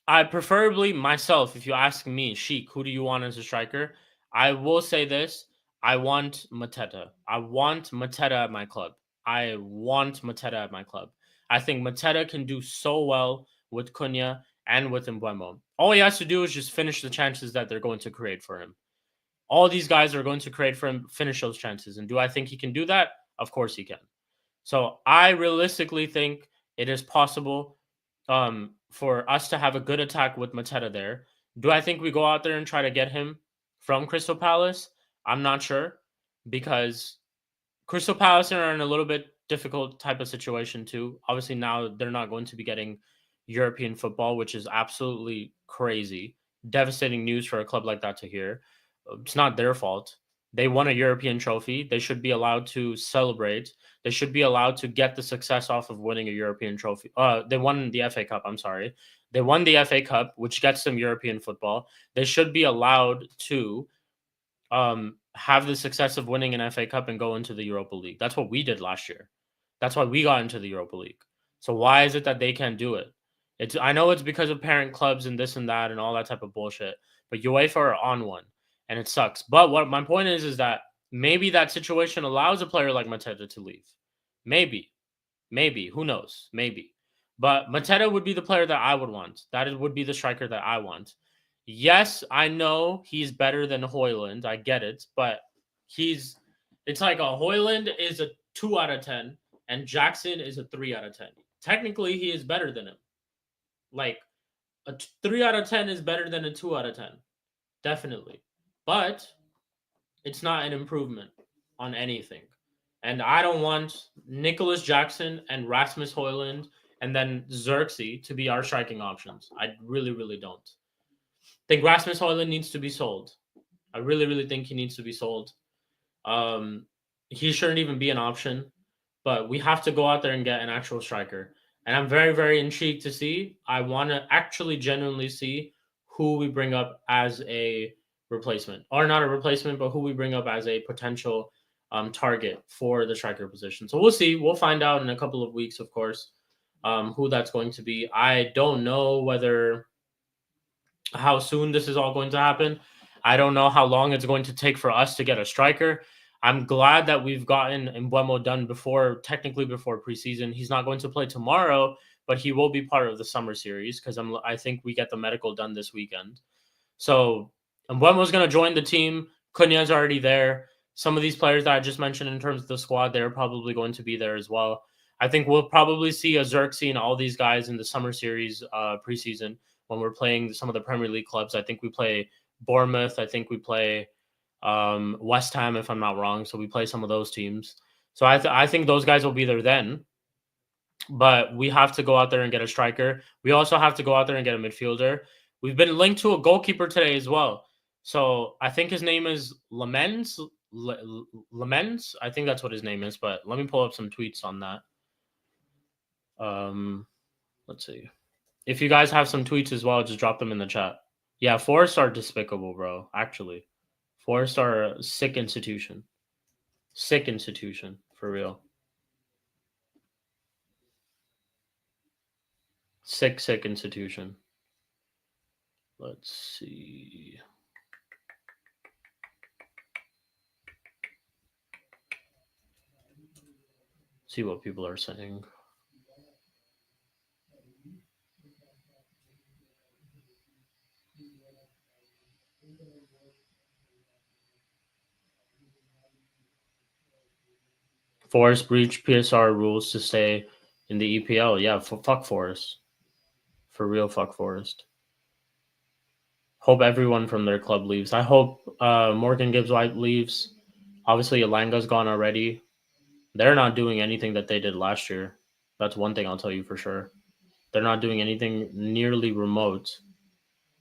I preferably myself, if you ask me, Sheik, who do you want as a striker? I will say this. I want Mateta. I want Mateta at my club. I think Mateta can do so well with Cunha and with Mbeumo. All he has to do is just finish the chances that they're going to create for him. All these guys are going to create for him, finish those chances. And do I think he can do that? Of course he can. So I realistically think it is possible for us to have a good attack with Mateta there. Do I think we go out there and try to get him from Crystal Palace? I'm not sure, because Crystal Palace are in a little bit difficult type of situation too. Obviously, now they're not going to be getting European football, which is absolutely crazy. Devastating news for a club like that to hear. It's not their fault. They won a European trophy. They should be allowed to celebrate. They should be allowed to get the success off of winning a European trophy. They won the FA Cup. I'm sorry. They won the FA Cup, which gets them European football. They should be allowed to have the success of winning an FA Cup and go into the Europa League. That's what we did last year. That's why we got into the Europa League. So why is it that they can't do it? I know it's because of parent clubs and this and that and all that type of bullshit, but UEFA are on one and it sucks. But what my point is that maybe that situation allows a player like Mateta to leave. Maybe, who knows? Maybe. But Mateta would be the player that I would want. Would be the striker that I want. Yes, I know he's better than Højlund. I get it, but it's like a Højlund is a 2 out of 10 and Jackson is a 3 out of 10. Technically, he is better than him. Like a 3 out of 10 is better than a 2 out of 10. Definitely. But it's not an improvement on anything. And I don't want Nicholas Jackson and Rasmus Højlund and then Xerxes to be our striking options. I really, really don't. I think Rasmus Højlund needs to be sold. I really, really think he needs to be sold. He shouldn't even be an option, but we have to go out there and get an actual striker. And I'm very, very intrigued to see. I want to actually genuinely see who we bring up as a replacement, or not a replacement, but who we bring up as a potential target for the striker position. So we'll see. We'll find out in a couple of weeks, of course, who that's going to be. I don't know how soon this is all going to happen. I don't know how long it's going to take for us to get a striker. I'm glad that we've gotten Mbeumo done technically before preseason. He's not going to play tomorrow, but he will be part of the summer series because I think we get the medical done this weekend. So Mbeumo's going to join the team. Cunha's already there. Some of these players that I just mentioned in terms of the squad, they're probably going to be there as well. I think we'll probably see a Xerxes and all these guys in the summer series preseason when we're playing some of the Premier League clubs. I think we play Bournemouth. I think we play West Ham, if I'm not wrong. So we play some of those teams. So I think those guys will be there then. But we have to go out there and get a striker. We also have to go out there and get a midfielder. We've been linked to a goalkeeper today as well. So I think his name is Lamens. Lamens? I think that's what his name is. But let me pull up some tweets on that. Let's see. If you guys have some tweets as well, just drop them in the chat. Yeah, Forest are despicable, bro. Actually, Forest are a sick institution. Sick institution, for real. Sick institution. Let's see. See what people are saying. Forest breach PSR rules to stay in the EPL. Yeah, fuck Forest. For real, fuck Forest. Hope everyone from their club leaves. I hope Morgan Gibbs White leaves. Obviously, Elanga's gone already. They're not doing anything that they did last year. That's one thing I'll tell you for sure. They're not doing anything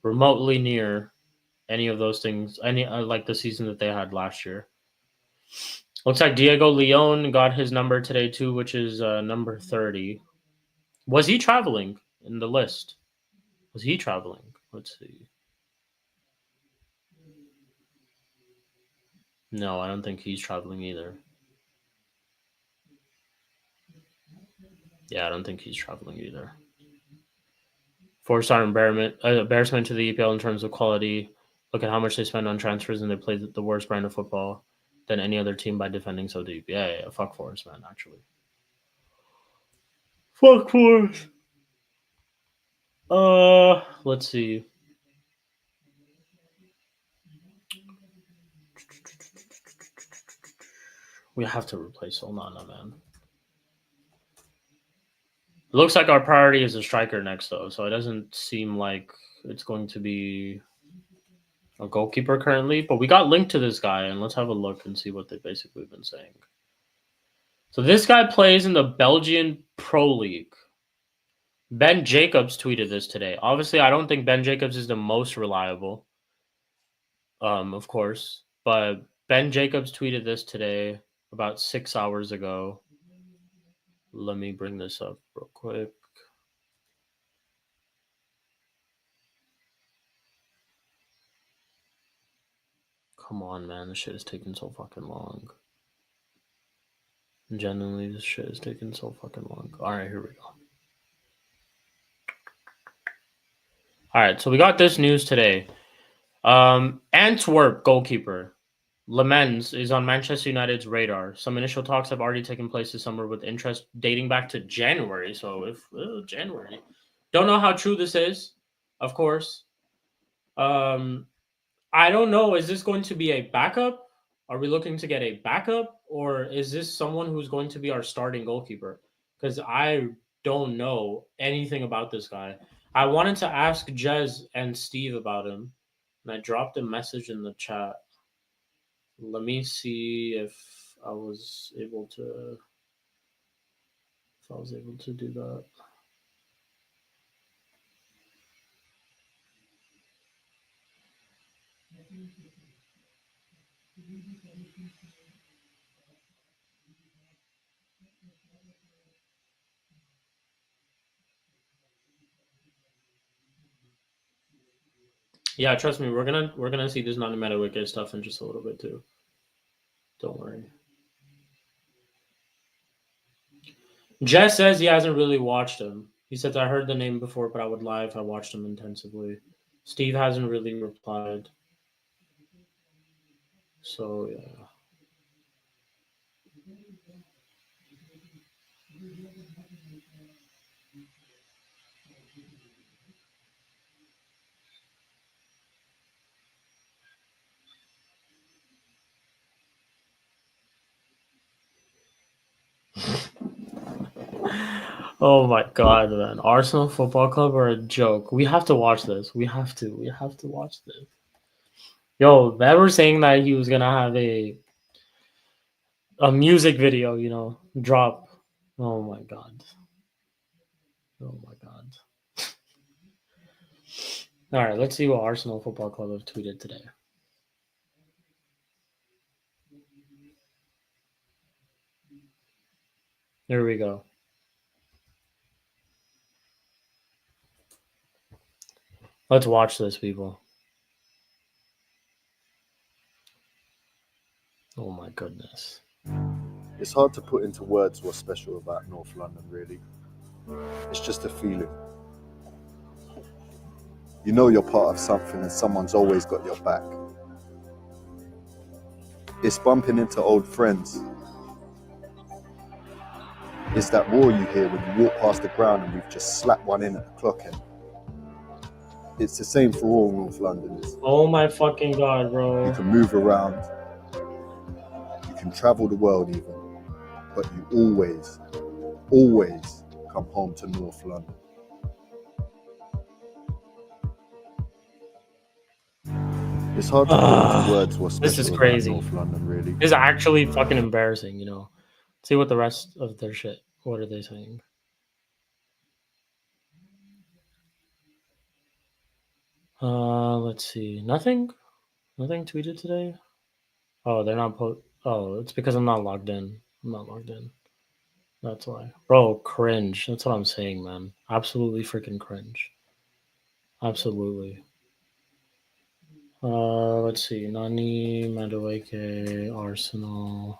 remotely near any of those things, like the season that they had last year. Looks like Diego Leon got his number today too, which is number 30. Was he traveling in the list? Was he traveling? Let's see. No, I don't think he's traveling either. Yeah, I don't think he's traveling either. 4-star embarrassment to the EPL in terms of quality. Look at how much they spend on transfers, and they play the worst brand of football than any other team by defending so deep. Yeah. Fuck Forest, man, actually. Fuck Forest. Let's see. We have to replace Onana, man. It looks like our priority is a striker next, though, so it doesn't seem like it's going to be a goalkeeper currently, but we got linked to this guy, and let's have a look and see what they've basically been saying. So this guy plays in the Belgian Pro League. Ben Jacobs tweeted this today. Obviously, I don't think Ben Jacobs is the most reliable, of course, but Ben Jacobs tweeted this today about 6 hours ago. Let me bring this up real quick. Come on, man. This shit is taking so fucking long. Genuinely, this shit is taking so fucking long. All right, here we go. All right, so we got this news today. Antwerp goalkeeper Lemens is on Manchester United's radar. Some initial talks have already taken place this summer with interest dating back to January. So if January, don't know how true this is, of course. I don't know. Is this going to be a backup? Are we looking to get a backup, or is this someone who's going to be our starting goalkeeper? Because I don't know anything about this guy. I wanted to ask Jez and Steve about him, and I dropped a message in the chat. Let me see if I was able to do that. Yeah, trust me, we're gonna see this non-meta stuff in just a little bit too. Don't worry. Jess says he hasn't really watched him. He says, I heard the name before, but I would lie if I watched him intensively. Steve hasn't really replied. So, yeah. Oh my god, man. Arsenal Football Club are a joke. We have to watch this. We have to watch this. Yo, they were saying that he was gonna have a music video, drop. Oh my god. Oh my god. All right, let's see what Arsenal Football Club have tweeted today. There we go. Let's watch this, people. Oh my goodness. It's hard to put into words what's special about North London, really. It's just a feeling. You know you're part of something and someone's always got your back. It's bumping into old friends. It's that roar you hear when you walk past the ground and we've just slapped one in at the clock end. It's the same for all North Londoners. Oh my fucking god, bro. You can move around. You can travel the world even. But you always come home to North London. It's hard to put into words what's special this is crazy. about North London, really. This is actually fucking embarrassing, See what the rest of their shit. What are they saying? Let's see. Nothing tweeted today. Oh, they're not Oh, it's because I'm not logged in. That's why. Bro, cringe. That's what I'm saying, man. Absolutely freaking cringe. Absolutely. Let's see. Nani, Madueke, Arsenal.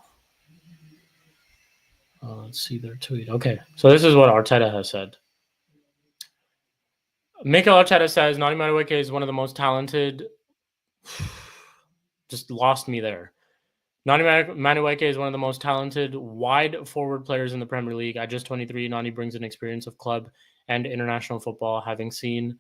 Let's see their tweet. Okay, so this is what Arteta has said. Mikel Arteta says Nani Madueke is one of the most talented. Just lost me there. Nani Madueke is one of the most talented wide forward players in the Premier League. At just 23, Nani brings an experience of club and international football. Having seen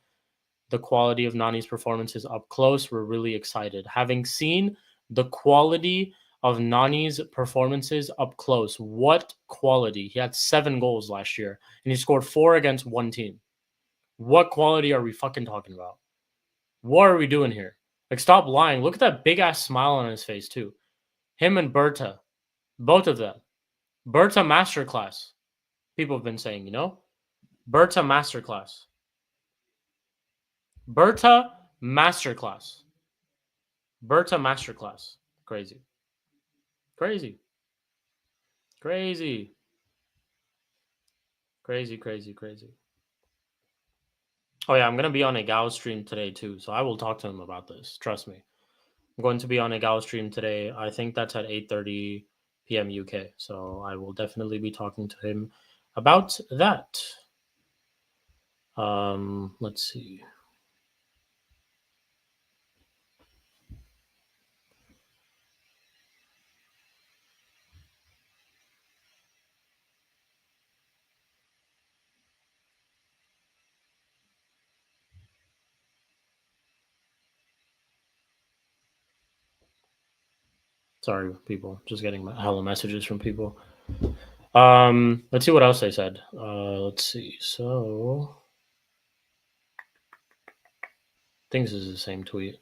the quality of Nani's performances up close, we're really excited. Having seen the quality of Nani's performances up close, what quality? He had 7 goals last year, and he scored 4 against one team. What quality are we fucking talking about? What are we doing here? Like, stop lying. Look at that big ass smile on his face too. Him and Berta, both of them. Berta masterclass. People have been saying, you know, Berta masterclass. Berta masterclass. Berta masterclass. Crazy. Crazy. Crazy. Crazy, crazy, crazy. Oh yeah, I'm gonna be on a Gal stream today too, so I will talk to him about this. Trust me. I'm going to be on a Gal stream today. I think that's at 8:30 p.m. UK. So I will definitely be talking to him about that. Let's see. Sorry, people. Just getting hella messages from people. Let's see what else they said. Let's see. So I think this is the same tweet.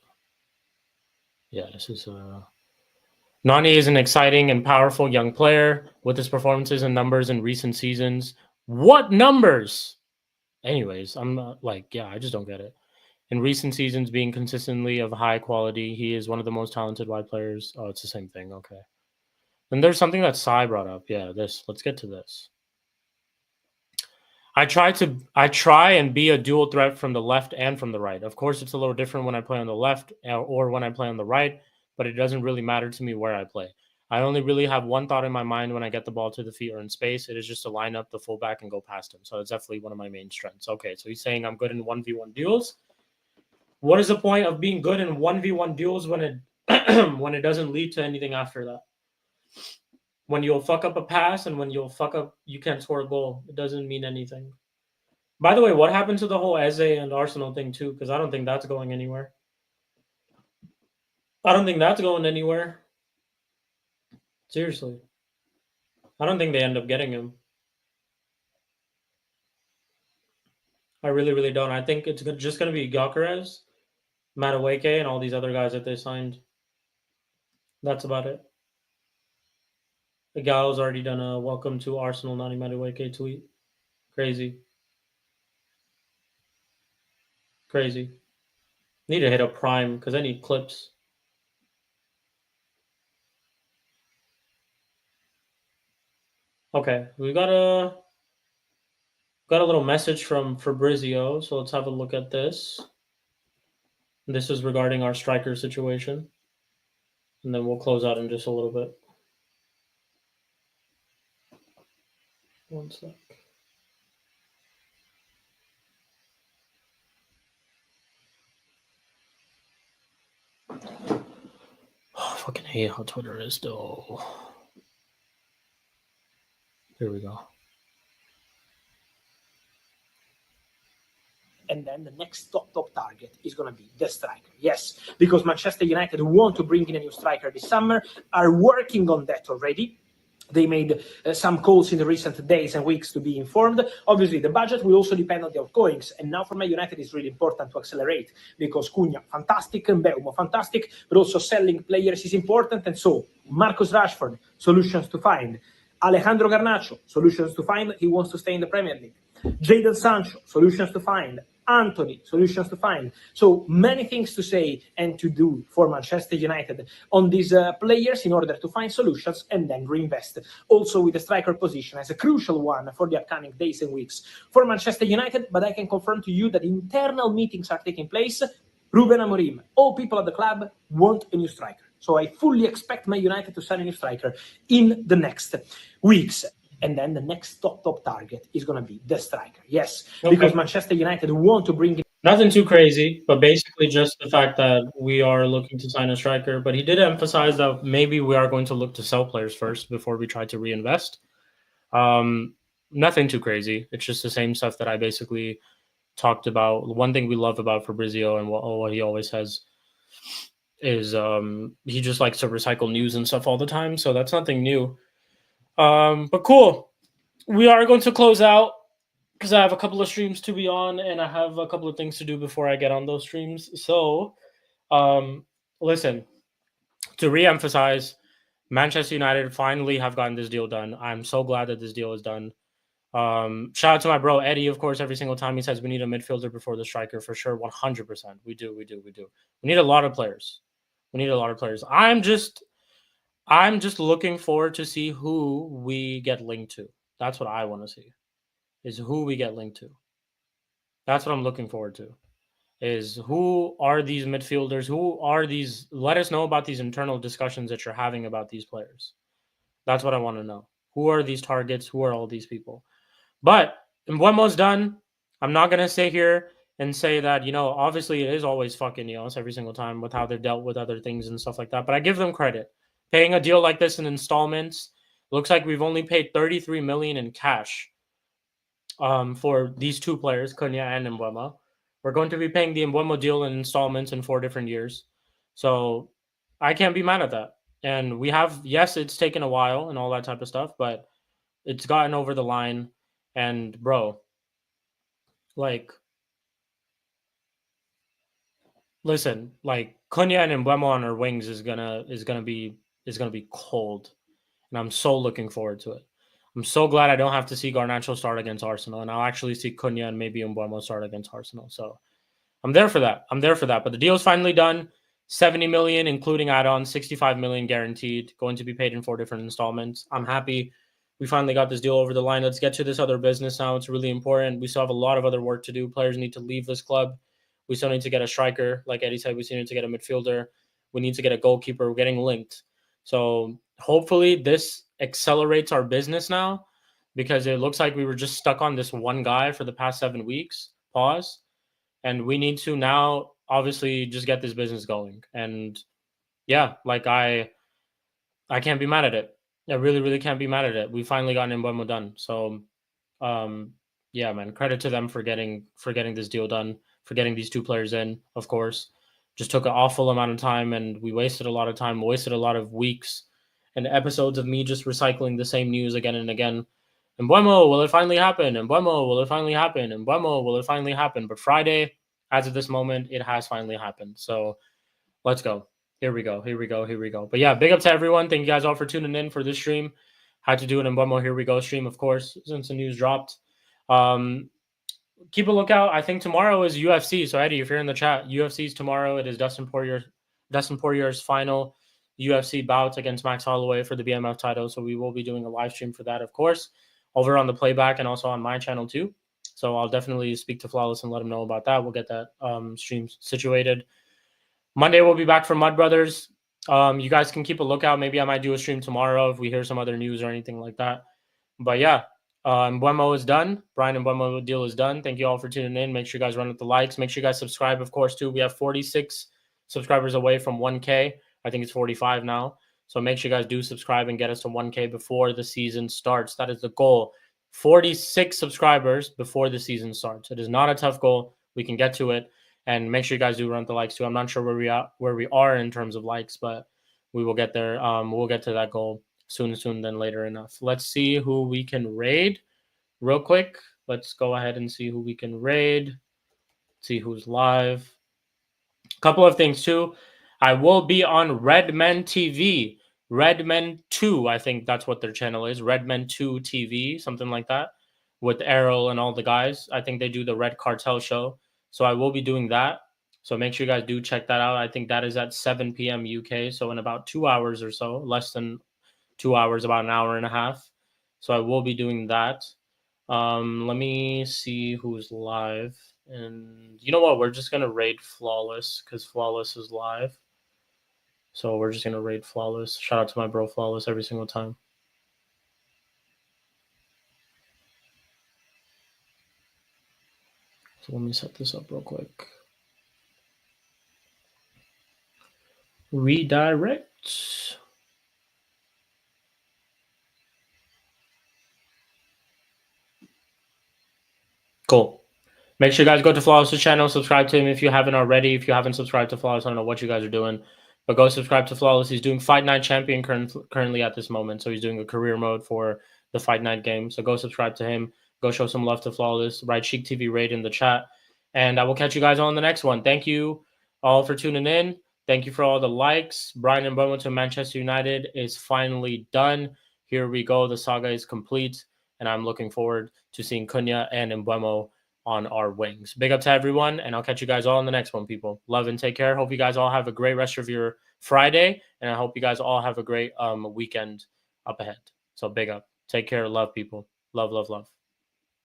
Yeah, this is Nani is an exciting and powerful young player with his performances and numbers in recent seasons. What numbers? Anyways, I'm not like, yeah, I just don't get it. In recent seasons, being consistently of high quality, he is one of the most talented wide players. Oh, it's the same thing. Okay. And there's something that Sai brought up. Yeah, this. Let's get to this. I try and be a dual threat from the left and from the right. Of course, it's a little different when I play on the left or when I play on the right, but it doesn't really matter to me where I play. I only really have one thought in my mind when I get the ball to the feet or in space. It is just to line up the fullback and go past him. So it's definitely one of my main strengths. Okay, so he's saying I'm good in 1v1 duels. What is the point of being good in 1v1 duels when it when it doesn't lead to anything after that? When you'll fuck up a pass and when you'll fuck up, you can't score a goal. It doesn't mean anything. By the way, what happened to the whole Eze and Arsenal thing too? Because I don't think that's going anywhere. I don't think that's going anywhere. Seriously. I don't think they end up getting him. I really, really don't. I think it's just going to be Gyökeres, Madueke, and all these other guys that they signed. That's about it. The Gal's already done a welcome to Arsenal Nani Madueke tweet. Crazy. Crazy. Need to hit a prime because I need clips. Okay, we got a little message from Frizzio, so let's have a look at this. This is regarding our striker situation, and then we'll close out in just a little bit. One sec. Oh, I fucking hate how Twitter is, though. Here we go. And then the next top target is going to be the striker. Yes, because Manchester United want to bring in a new striker this summer, are working on that already. They made some calls in the recent days and weeks to be informed. Obviously, the budget will also depend on the outgoings. And now for Man United, it's really important to accelerate because Cunha, fantastic, and Mbeumo, fantastic, but also selling players is important. And so, Marcus Rashford, solutions to find. Alejandro Garnacho, solutions to find. He wants to stay in the Premier League. Jadon Sancho, solutions to find. Anthony, solutions to find. So many things to say and to do for Manchester United on these players in order to find solutions and then reinvest. Also with the striker position as a crucial one for the upcoming days and weeks for Manchester United. But I can confirm to you that internal meetings are taking place. Ruben Amorim, all people at the club want a new striker. So I fully expect Man United to sign a new striker in the next weeks. And then the next top target is going to be the striker. Yes, okay. Because Manchester United want to bring in... Nothing too crazy, but basically just the fact that we are looking to sign a striker. But he did emphasize that maybe we are going to look to sell players first before we try to reinvest. Nothing too crazy. It's just the same stuff that I basically talked about. One thing we love about Fabrizio and what he always says is he just likes to recycle news and stuff all the time. So that's nothing new. But cool. We are going to close out because I have a couple of streams to be on and I have a couple of things to do before I get on those streams. So Listen, to re-emphasize, Manchester United finally have gotten this deal done. I'm so glad that this deal is done. Shout out to my bro Eddie, of course. Every single time he says we need a midfielder before the striker, for sure, 100%. We do. We need a lot of players. I'm just looking forward to see who we get linked to. That's what I want to see. Is who we get linked to. That's what I'm looking forward to. Is who are these midfielders? Who are these? Let us know about these internal discussions that you're having about these players. That's what I want to know. Who are these targets? Who are all these people? But Mbeumo's done. I'm not going to sit here and say that, obviously it is always fucking every single time with how they've dealt with other things and stuff like that. But I give them credit. Paying a deal like this in installments, looks like we've only paid 33 million in cash for these two players, Cunha and Mbeumo. We're going to be paying the Mbeumo deal in installments in 4 different years. So I can't be mad at that. And we have, yes, it's taken a while and all that type of stuff, but it's gotten over the line. And bro, like, listen, like Cunha and Mbeumo on our wings is gonna be cold, and I'm so looking forward to it. I'm so glad I don't have to see Garnacho start against Arsenal, and I'll actually see Cunha and maybe Mbeumo start against Arsenal. So I'm there for that. But the deal's finally done. 70 million, including add-ons, 65 million guaranteed, going to be paid in 4 different installments. I'm happy we finally got this deal over the line. Let's get to this other business now. It's really important. We still have a lot of other work to do. Players need to leave this club. We still need to get a striker. Like Eddie said, we still need to get a midfielder. We need to get a goalkeeper. We're getting linked. So hopefully this accelerates our business now, because it looks like we were just stuck on this one guy for the past 7 weeks. Pause. And we need to now obviously just get this business going. And yeah, like I can't be mad at it. I really, really can't be mad at it. We finally got Mbeumo done. So yeah, man, credit to them for getting this deal done, for getting these 2 players in, of course. Just took an awful amount of time, and we wasted a lot of time, wasted a lot of weeks and episodes of me just recycling the same news again and again. Mbeumo, will it finally happen? Mbeumo, will it finally happen? Mbeumo, will it finally happen? But Friday, as of this moment, it has finally happened. So let's go. Here we go. But yeah, big up to everyone. Thank you guys all for tuning in for this stream. Had to do an Mbeumo Here We Go stream, of course, since the news dropped. Keep a lookout. I think tomorrow is UFC. So Eddie, if you're in the chat, UFC's tomorrow. It is Dustin Poirier's final UFC bout against Max Holloway for the BMF title. So we will be doing a live stream for that, of course, over on the playback and also on my channel too. So I'll definitely speak to Flawless and let him know about that. We'll get that stream situated. Monday we'll be back from Mud Brothers. You guys can keep a lookout. Maybe I might do a stream tomorrow if we hear some other news or anything like that. But yeah, Mbeumo is done. Bryan and Mbeumo deal is done. Thank you all for tuning in. Make sure you guys run with the likes. Make sure you guys subscribe, of course, too. We have 46 subscribers away from 1K. I think it's 45 now. So make sure you guys do subscribe and get us to 1K before the season starts. That is the goal. 46 subscribers before the season starts. It is not a tough goal. We can get to it. And make sure you guys do run the likes too. I'm not sure where we are in terms of likes, but we will get there. We'll get to that goal sooner than later enough. Let's see who we can raid real quick. Let's go ahead and see who we can raid. See who's live. A couple of things too. I will be on Redmen TV. Redmen 2, I think that's what their channel is. Redmen 2 TV, something like that, with Errol and all the guys. I think they do the Red Cartel show. So I will be doing that. So make sure you guys do check that out. I think that is at 7 p.m. UK. So in about 2 hours or so, less than 2 hours, about an hour and a half. So I will be doing that. Let me see who's live. And you know what? We're just going to raid Flawless because Flawless is live. So we're just going to raid Flawless. Shout out to my bro Flawless every single time. So let me set this up real quick. Redirect. Cool. Make sure you guys go to Flawless' channel, subscribe to him if you haven't already. If you haven't subscribed to Flawless, I don't know what you guys are doing, but go subscribe to Flawless. He's doing Fight Night Champion currently at this moment, so he's doing a career mode for the Fight Night game. So go subscribe to him. Go show some love to Flawless. Write Chic TV Raid in the chat, and I will catch you guys on the next one. Thank you all for tuning in. Thank you for all the likes. Bryan and Mbeumo to Manchester United is finally done. Here we go. The saga is complete, and I'm looking forward to seeing Cunha and Mbeumo on our wings. Big up to everyone, and I'll catch you guys all in the next one, people. Love and take care. Hope you guys all have a great rest of your Friday, and I hope you guys all have a great weekend up ahead. So big up. Take care. Love, people. Love, love, love.